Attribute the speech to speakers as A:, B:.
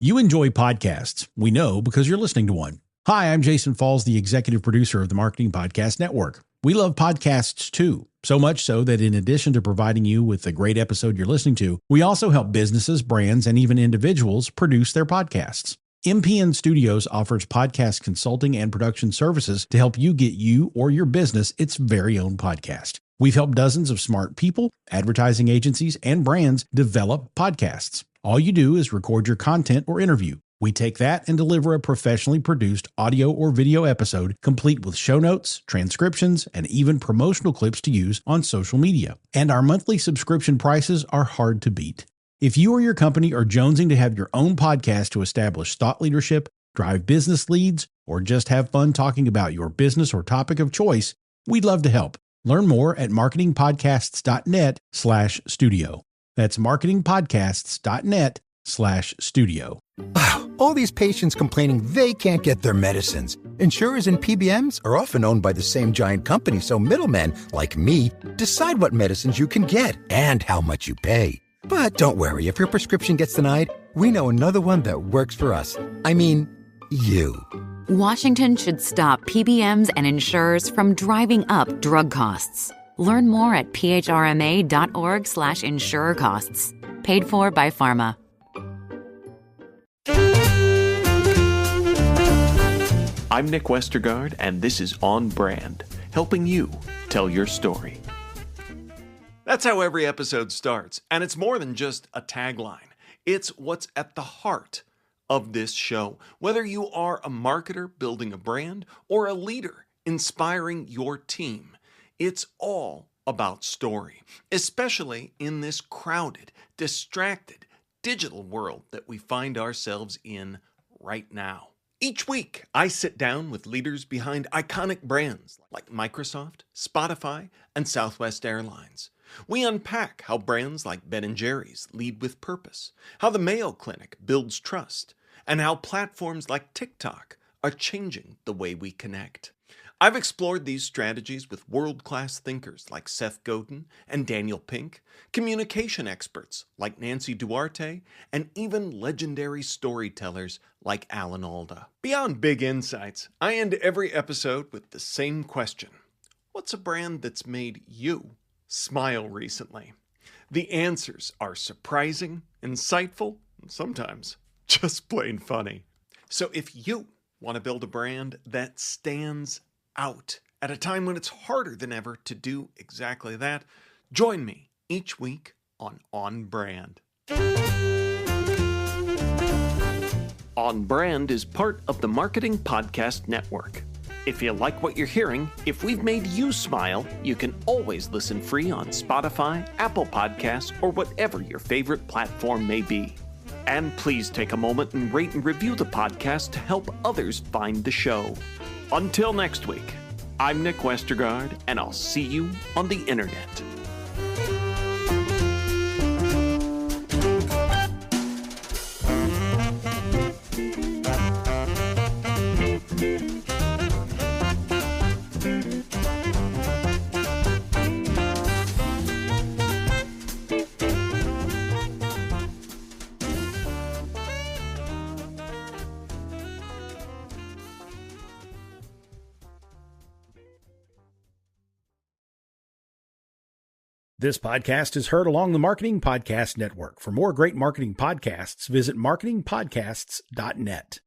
A: You enjoy podcasts. We know because you're listening to one. Hi, I'm Jason Falls, the executive producer of the Marketing Podcast Network. We love podcasts too, so much so that in addition to providing you with a great episode you're listening to, we also help businesses, brands, and even individuals produce their podcasts. MPN Studios offers podcast consulting and production services to help you get you or your business its very own podcast. We've helped dozens of smart people, advertising agencies, and brands develop podcasts. All you do is record your content or interview. We take that and deliver a professionally produced audio or video episode complete with show notes, transcriptions, and even promotional clips to use on social media. And our monthly subscription prices are hard to beat. If you or your company are jonesing to have your own podcast to establish thought leadership, drive business leads, or just have fun talking about your business or topic of choice, we'd love to help. Learn more at marketingpodcasts.net/studio. That's marketingpodcasts.net/studio.
B: Wow, all these patients complaining they can't get their medicines. Insurers and PBMs are often owned by the same giant company, so middlemen, like me, decide what medicines you can get and how much you pay. But don't worry, if your prescription gets denied, we know another one that works for us. I mean, you.
C: Washington should stop PBMs and insurers from driving up drug costs. Learn more at phrma.org/insurer costs. Paid for by pharma.
D: I'm Nick Westergaard, and this is On Brand, helping you tell your story. That's how every episode starts, and it's more than just a tagline. It's what's at the heart of this show. Whether you are a marketer building a brand or a leader inspiring your team, it's all about story, especially in this crowded, distracted, digital world that we find ourselves in right now. Each week, I sit down with leaders behind iconic brands like Microsoft, Spotify, and Southwest Airlines. We unpack how brands like Ben & Jerry's lead with purpose, how the Mayo Clinic builds trust, and how platforms like TikTok are changing the way we connect. I've explored these strategies with world-class thinkers like Seth Godin and Daniel Pink, communication experts like Nancy Duarte, and even legendary storytellers like Alan Alda. Beyond big insights, I end every episode with the same question. What's a brand that's made you smile recently? The answers are surprising, insightful, and sometimes just plain funny. So if you want to build a brand that stands out at a time when it's harder than ever to do exactly that, join me each week on Brand. On Brand is part of the Marketing Podcast Network. If you like what you're hearing, if we've made you smile, you can always listen free on Spotify, Apple Podcasts, or whatever your favorite platform may be. And please take a moment and rate and review the podcast to help others find the show. Until next week, I'm Nick Westergaard, and I'll see you on the internet.
A: This podcast is heard along the Marketing Podcast Network. For more great marketing podcasts, visit marketingpodcasts.net.